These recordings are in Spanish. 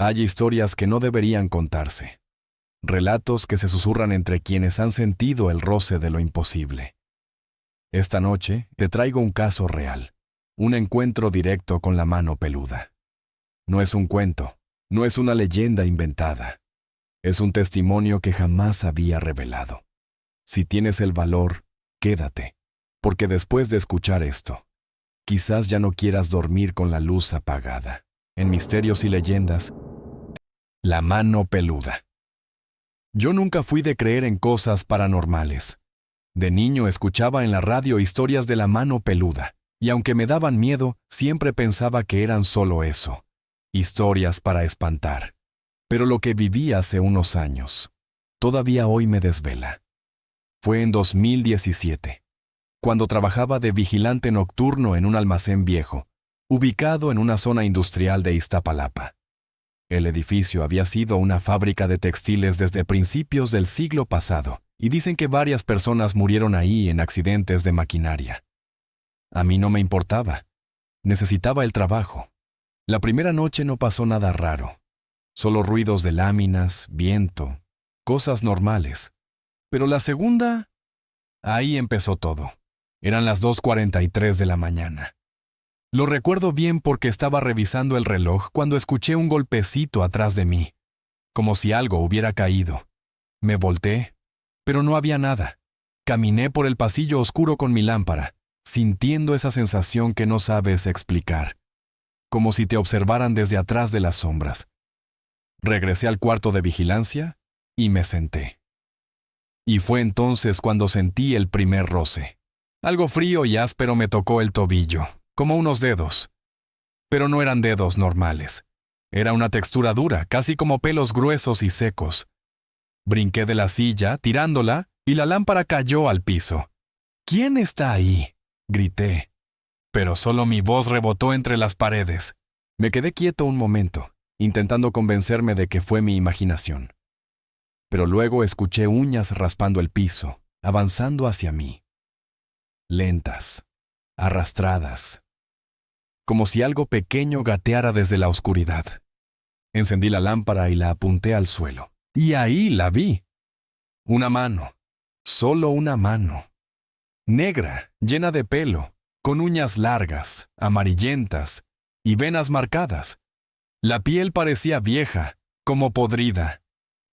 Hay historias que no deberían contarse. Relatos que se susurran entre quienes han sentido el roce de lo imposible. Esta noche te traigo un caso real, un encuentro directo con la mano peluda. No es un cuento, no es una leyenda inventada. Es un testimonio que jamás había revelado. Si tienes el valor, quédate, porque después de escuchar esto, quizás ya no quieras dormir con la luz apagada. En Misterios y Leyendas, la mano peluda. Yo nunca fui de creer en cosas paranormales. De niño escuchaba en la radio historias de la mano peluda, y aunque me daban miedo, siempre pensaba que eran solo eso, historias para espantar. Pero lo que viví hace unos años, todavía hoy me desvela. Fue en 2017, cuando trabajaba de vigilante nocturno en un almacén viejo, ubicado en una zona industrial de Iztapalapa. El edificio había sido una fábrica de textiles desde principios del siglo pasado, y dicen que varias personas murieron ahí en accidentes de maquinaria. A mí no me importaba. Necesitaba el trabajo. La primera noche no pasó nada raro. Solo ruidos de láminas, viento, cosas normales. Pero la segunda, ahí empezó todo. Eran las 2:43 de la mañana. Lo recuerdo bien porque estaba revisando el reloj cuando escuché un golpecito atrás de mí, como si algo hubiera caído. Me volteé, pero no había nada. Caminé por el pasillo oscuro con mi lámpara, sintiendo esa sensación que no sabes explicar, como si te observaran desde atrás de las sombras. Regresé al cuarto de vigilancia y me senté. Y fue entonces cuando sentí el primer roce. Algo frío y áspero me tocó el tobillo, como unos dedos. Pero no eran dedos normales. Era una textura dura, casi como pelos gruesos y secos. Brinqué de la silla, tirándola, y la lámpara cayó al piso. ¿Quién está ahí?, grité. Pero solo mi voz rebotó entre las paredes. Me quedé quieto un momento, intentando convencerme de que fue mi imaginación. Pero luego escuché uñas raspando el piso, avanzando hacia mí. Lentas, arrastradas, como si algo pequeño gateara desde la oscuridad. Encendí la lámpara y la apunté al suelo. Y ahí la vi. Una mano, solo una mano. Negra, llena de pelo, con uñas largas, amarillentas y venas marcadas. La piel parecía vieja, como podrida.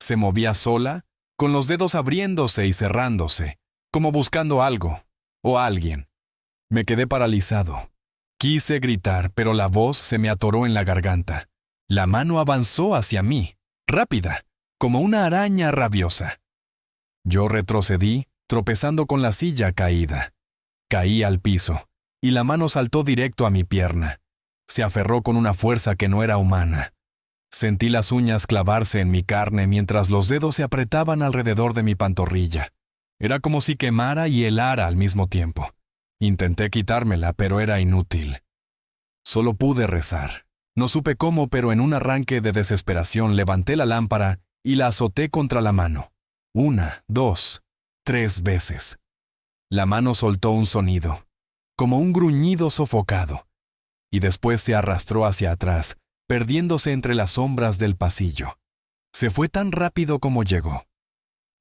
Se movía sola, con los dedos abriéndose y cerrándose, como buscando algo o alguien. Me quedé paralizado. Quise gritar, pero la voz se me atoró en la garganta. La mano avanzó hacia mí, rápida, como una araña rabiosa. Yo retrocedí, tropezando con la silla caída. Caí al piso, y la mano saltó directo a mi pierna. Se aferró con una fuerza que no era humana. Sentí las uñas clavarse en mi carne mientras los dedos se apretaban alrededor de mi pantorrilla. Era como si quemara y helara al mismo tiempo. Intenté quitármela, pero era inútil. Solo pude rezar. No supe cómo, pero en un arranque de desesperación levanté la lámpara y la azoté contra la mano. 1, 2, 3 veces. La mano soltó un sonido, como un gruñido sofocado, y después se arrastró hacia atrás, perdiéndose entre las sombras del pasillo. Se fue tan rápido como llegó.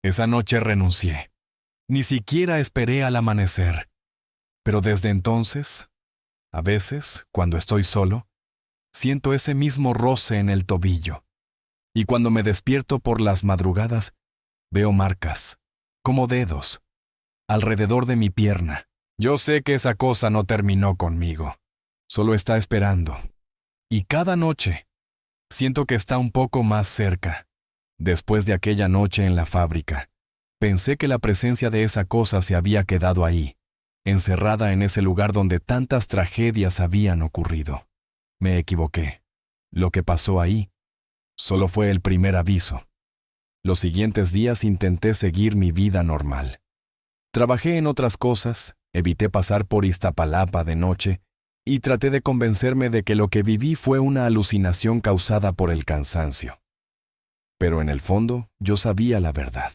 Esa noche renuncié. Ni siquiera esperé al amanecer. Pero desde entonces, a veces, cuando estoy solo, siento ese mismo roce en el tobillo. Y cuando me despierto por las madrugadas, veo marcas, como dedos, alrededor de mi pierna. Yo sé que esa cosa no terminó conmigo. Solo está esperando. Y cada noche, siento que está un poco más cerca. Después de aquella noche en la fábrica, pensé que la presencia de esa cosa se había quedado ahí, encerrada en ese lugar donde tantas tragedias habían ocurrido. Me equivoqué. Lo que pasó ahí solo fue el primer aviso. Los siguientes días intenté seguir mi vida normal. Trabajé en otras cosas, evité pasar por Iztapalapa de noche y traté de convencerme de que lo que viví fue una alucinación causada por el cansancio. Pero en el fondo, yo sabía la verdad.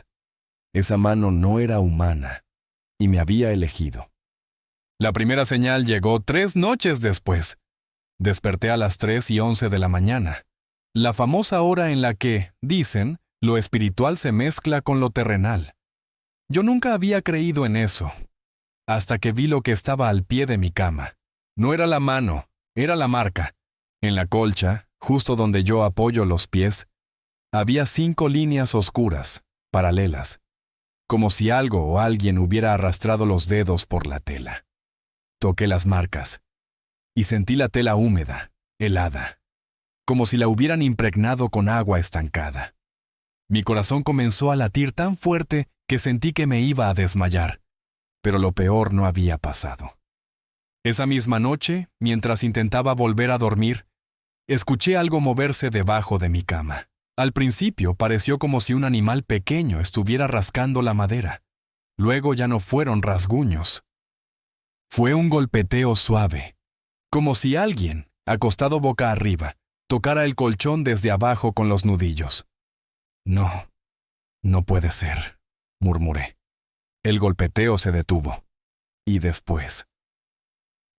Esa mano no era humana y me había elegido. La primera señal llegó 3 noches después. Desperté a las 3:11 de la mañana. La famosa hora en la que, dicen, lo espiritual se mezcla con lo terrenal. Yo nunca había creído en eso, hasta que vi lo que estaba al pie de mi cama. No era la mano, era la marca. En la colcha, justo donde yo apoyo los pies, había 5 líneas oscuras, paralelas, como si algo o alguien hubiera arrastrado los dedos por la tela. Toqué las marcas y sentí la tela húmeda, helada, como si la hubieran impregnado con agua estancada. Mi corazón comenzó a latir tan fuerte que sentí que me iba a desmayar, pero lo peor no había pasado. Esa misma noche, mientras intentaba volver a dormir, escuché algo moverse debajo de mi cama. Al principio pareció como si un animal pequeño estuviera rascando la madera. Luego ya no fueron rasguños. Fue un golpeteo suave, como si alguien, acostado boca arriba, tocara el colchón desde abajo con los nudillos. No, no puede ser, murmuré. El golpeteo se detuvo. Y después,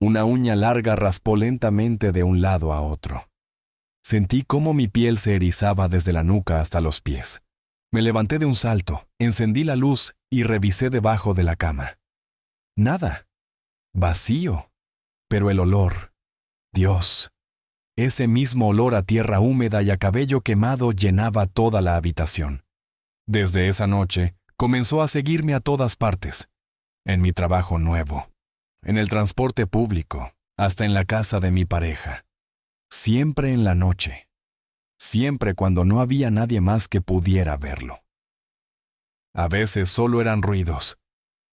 una uña larga raspó lentamente de un lado a otro. Sentí cómo mi piel se erizaba desde la nuca hasta los pies. Me levanté de un salto, encendí la luz y revisé debajo de la cama. Nada. Vacío. Pero el olor. Dios. Ese mismo olor a tierra húmeda y a cabello quemado llenaba toda la habitación. Desde esa noche, comenzó a seguirme a todas partes. En mi trabajo nuevo, en el transporte público, hasta en la casa de mi pareja. Siempre en la noche. Siempre cuando no había nadie más que pudiera verlo. A veces solo eran ruidos.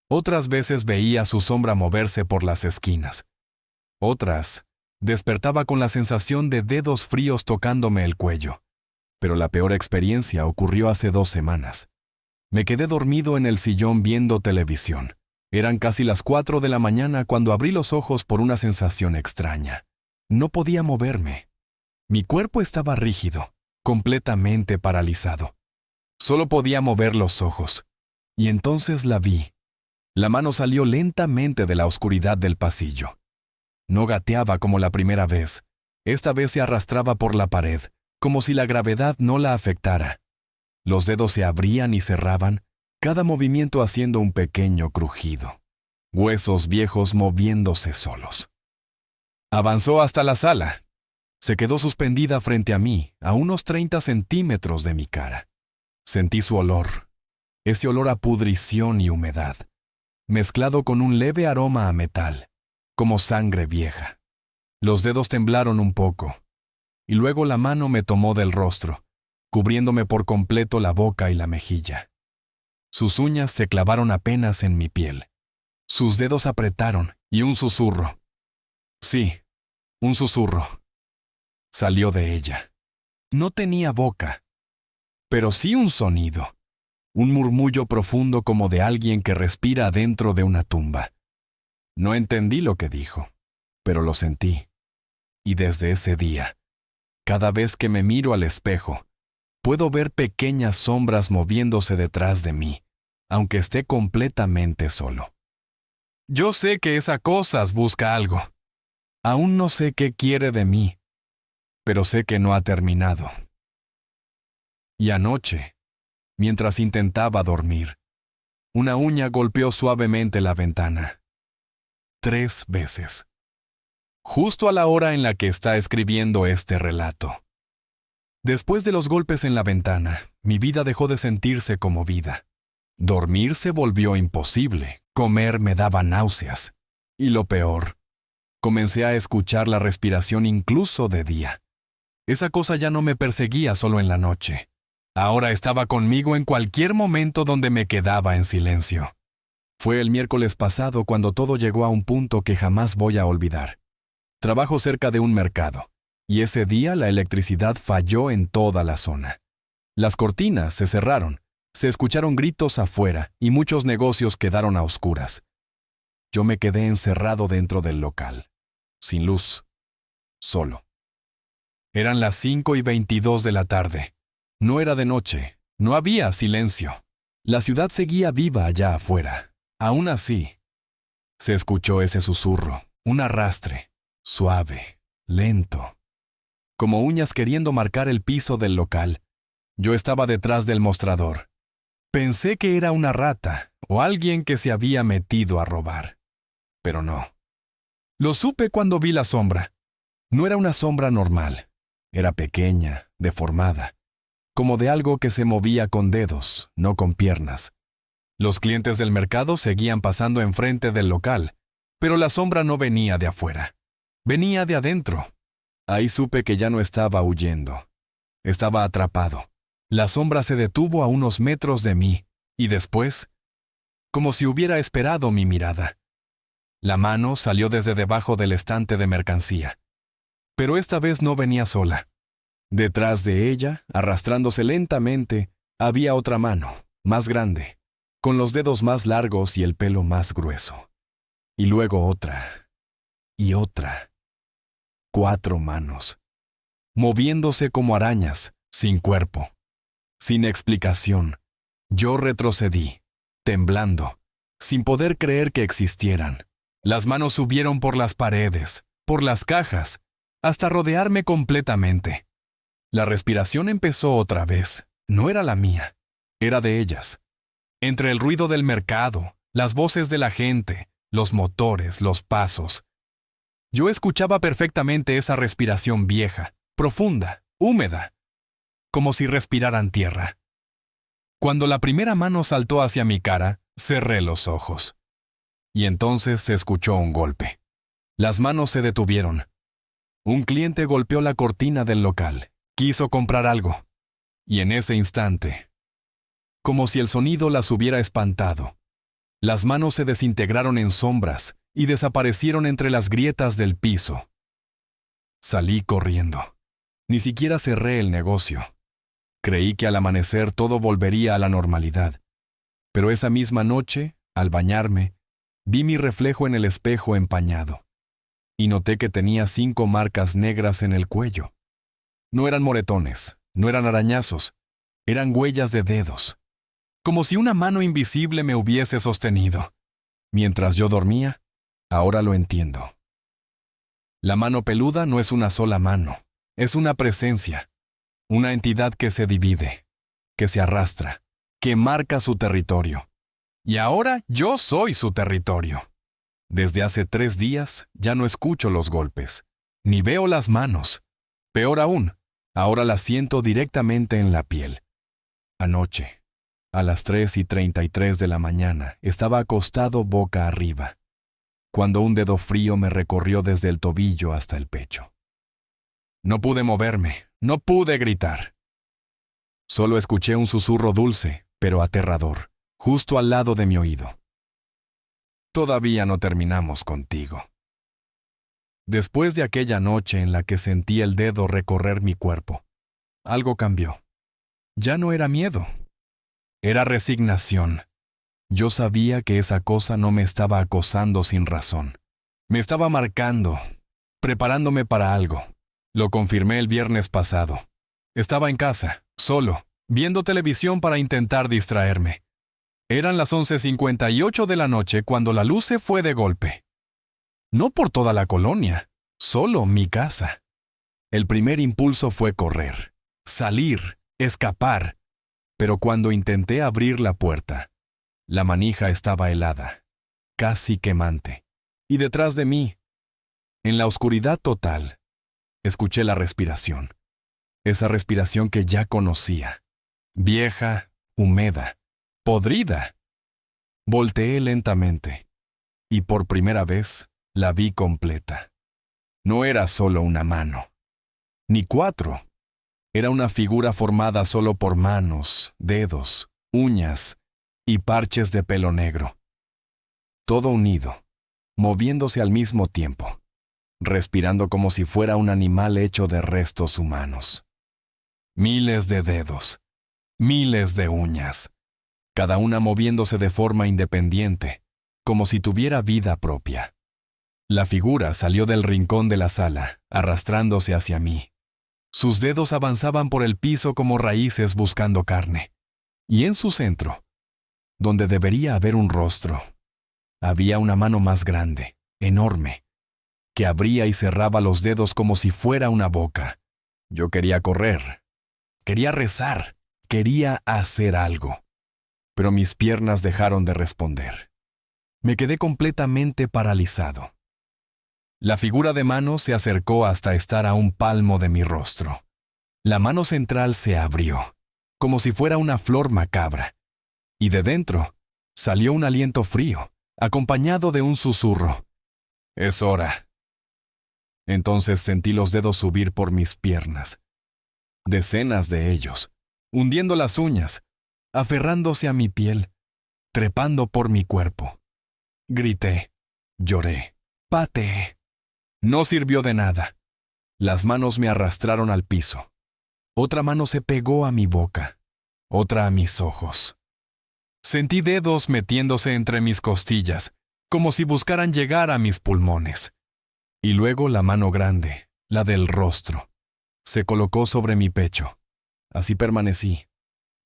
Otras veces veía su sombra moverse por las esquinas. Otras, despertaba con la sensación de dedos fríos tocándome el cuello. Pero la peor experiencia ocurrió hace 2 semanas. Me quedé dormido en el sillón viendo televisión. Eran casi las 4 de la mañana cuando abrí los ojos por una sensación extraña. No podía moverme. Mi cuerpo estaba rígido, completamente paralizado. Solo podía mover los ojos. Y entonces la vi. La mano salió lentamente de la oscuridad del pasillo. No gateaba como la primera vez. Esta vez se arrastraba por la pared, como si la gravedad no la afectara. Los dedos se abrían y cerraban, cada movimiento haciendo un pequeño crujido. Huesos viejos moviéndose solos. Avanzó hasta la sala. Se quedó suspendida frente a mí, a unos 30 centímetros de mi cara. Sentí su olor, ese olor a pudrición y humedad, mezclado con un leve aroma a metal, como sangre vieja. Los dedos temblaron un poco, y luego la mano me tomó del rostro, cubriéndome por completo la boca y la mejilla. Sus uñas se clavaron apenas en mi piel. Sus dedos apretaron, y un susurro. Sí, un susurro. Salió de ella. No tenía boca, pero sí un sonido, un murmullo profundo como de alguien que respira dentro de una tumba. No entendí lo que dijo, pero lo sentí. Y desde ese día, cada vez que me miro al espejo, puedo ver pequeñas sombras moviéndose detrás de mí, aunque esté completamente solo. Yo sé que esa cosa busca algo. Aún no sé qué quiere de mí, pero sé que no ha terminado. Y anoche, mientras intentaba dormir, una uña golpeó suavemente la ventana. 3 veces. Justo a la hora en la que está escribiendo este relato. Después de los golpes en la ventana, mi vida dejó de sentirse como vida. Dormir se volvió imposible, comer me daba náuseas. Y lo peor, comencé a escuchar la respiración incluso de día. Esa cosa ya no me perseguía solo en la noche. Ahora estaba conmigo en cualquier momento donde me quedaba en silencio. Fue el miércoles pasado cuando todo llegó a un punto que jamás voy a olvidar. Trabajo cerca de un mercado, y ese día la electricidad falló en toda la zona. Las cortinas se cerraron, se escucharon gritos afuera y muchos negocios quedaron a oscuras. Yo me quedé encerrado dentro del local, sin luz, solo. Eran las 5:22 de la tarde. No era de noche, no había silencio. La ciudad seguía viva allá afuera. Aún así, se escuchó ese susurro, un arrastre, suave, lento. como uñas queriendo marcar el piso del local. Yo estaba detrás del mostrador. Pensé que era una rata o alguien que se había metido a robar. Pero no. Lo supe cuando vi la sombra. No era una sombra normal. Era pequeña, deformada, como de algo que se movía con dedos, no con piernas. Los clientes del mercado seguían pasando enfrente del local, pero la sombra no venía de afuera. Venía de adentro. Ahí supe que ya no estaba huyendo. Estaba atrapado. La sombra se detuvo a unos metros de mí, y después, como si hubiera esperado mi mirada. La mano salió desde debajo del estante de mercancía. Pero esta vez no venía sola. Detrás de ella, arrastrándose lentamente, había otra mano, más grande, con los dedos más largos y el pelo más grueso. Y luego otra, y otra. 4 manos, moviéndose como arañas, sin cuerpo, sin explicación. Yo retrocedí, temblando, sin poder creer que existieran. Las manos subieron por las paredes, por las cajas, hasta rodearme completamente. La respiración empezó otra vez. No era la mía, era de ellas. Entre el ruido del mercado, las voces de la gente, los motores, los pasos. Yo escuchaba perfectamente esa respiración vieja, profunda, húmeda, como si respiraran tierra. Cuando la primera mano saltó hacia mi cara, cerré los ojos. Y entonces se escuchó un golpe. Las manos se detuvieron. Un cliente golpeó la cortina del local. Quiso comprar algo. Y en ese instante, como si el sonido las hubiera espantado, las manos se desintegraron en sombras y desaparecieron entre las grietas del piso. Salí corriendo. Ni siquiera cerré el negocio. Creí que al amanecer todo volvería a la normalidad. Pero esa misma noche, al bañarme, vi mi reflejo en el espejo empañado. Y noté que tenía 5 marcas negras en el cuello. No eran moretones, no eran arañazos, eran huellas de dedos. Como si una mano invisible me hubiese sostenido. Mientras yo dormía, ahora lo entiendo. La mano peluda no es una sola mano, es una presencia, una entidad que se divide, que se arrastra, que marca su territorio. Y ahora yo soy su territorio. Desde hace 3 días ya no escucho los golpes, ni veo las manos. Peor aún, ahora las siento directamente en la piel. Anoche, a las 3:33 de la mañana, estaba acostado boca arriba, cuando un dedo frío me recorrió desde el tobillo hasta el pecho. No pude moverme, no pude gritar. Solo escuché un susurro dulce, pero aterrador, justo al lado de mi oído. Todavía no terminamos contigo. Después de aquella noche en la que sentí el dedo recorrer mi cuerpo, algo cambió. Ya no era miedo. Era resignación. Yo sabía que esa cosa no me estaba acosando sin razón. Me estaba marcando, preparándome para algo. Lo confirmé el viernes pasado. Estaba en casa, solo, viendo televisión para intentar distraerme. Eran las 11:58 de la noche cuando la luz se fue de golpe. No por toda la colonia, solo mi casa. El primer impulso fue correr, salir, escapar. Pero cuando intenté abrir la puerta, la manija estaba helada, casi quemante. Y detrás de mí, en la oscuridad total, escuché la respiración. Esa respiración que ya conocía. Vieja, húmeda, podrida. Volteé lentamente, y por primera vez la vi completa. No era solo una mano, ni 4. Era una figura formada solo por manos, dedos, uñas y parches de pelo negro. Todo unido, moviéndose al mismo tiempo, respirando como si fuera un animal hecho de restos humanos. Miles de dedos, miles de uñas, cada una moviéndose de forma independiente, como si tuviera vida propia. La figura salió del rincón de la sala, arrastrándose hacia mí. Sus dedos avanzaban por el piso como raíces buscando carne. Y en su centro, donde debería haber un rostro, había una mano más grande, enorme, que abría y cerraba los dedos como si fuera una boca. Yo quería correr, quería rezar, quería hacer algo, pero mis piernas dejaron de responder. Me quedé completamente paralizado. La figura de mano se acercó hasta estar a un palmo de mi rostro. La mano central se abrió, como si fuera una flor macabra, y de dentro salió un aliento frío, acompañado de un susurro. «Es hora». Entonces sentí los dedos subir por mis piernas, decenas de ellos, hundiendo las uñas, aferrándose a mi piel, trepando por mi cuerpo. Grité, lloré, pateé. No sirvió de nada. Las manos me arrastraron al piso. Otra mano se pegó a mi boca, otra a mis ojos. Sentí dedos metiéndose entre mis costillas, como si buscaran llegar a mis pulmones. Y luego la mano grande, la del rostro, se colocó sobre mi pecho. Así permanecí,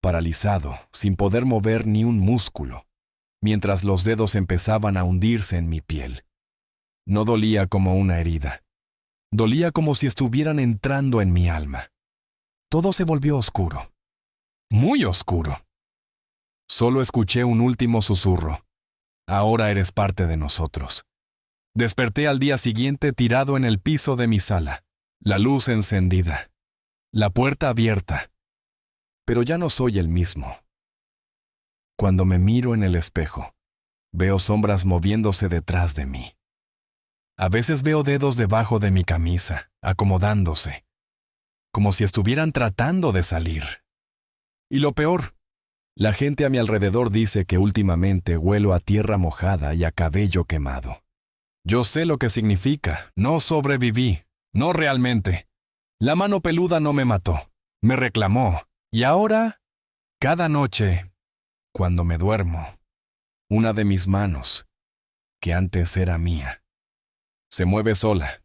paralizado, sin poder mover ni un músculo, mientras los dedos empezaban a hundirse en mi piel. No dolía como una herida. Dolía como si estuvieran entrando en mi alma. Todo se volvió oscuro. Muy oscuro. Solo escuché un último susurro. Ahora eres parte de nosotros. Desperté al día siguiente tirado en el piso de mi sala, la luz encendida, la puerta abierta. Pero ya no soy el mismo. Cuando me miro en el espejo, veo sombras moviéndose detrás de mí. A veces veo dedos debajo de mi camisa, acomodándose, como si estuvieran tratando de salir. Y lo peor, la gente a mi alrededor dice que últimamente huelo a tierra mojada y a cabello quemado. Yo sé lo que significa, no sobreviví, no realmente. La mano peluda no me mató, me reclamó, y ahora, cada noche, cuando me duermo, una de mis manos, que antes era mía, se mueve sola,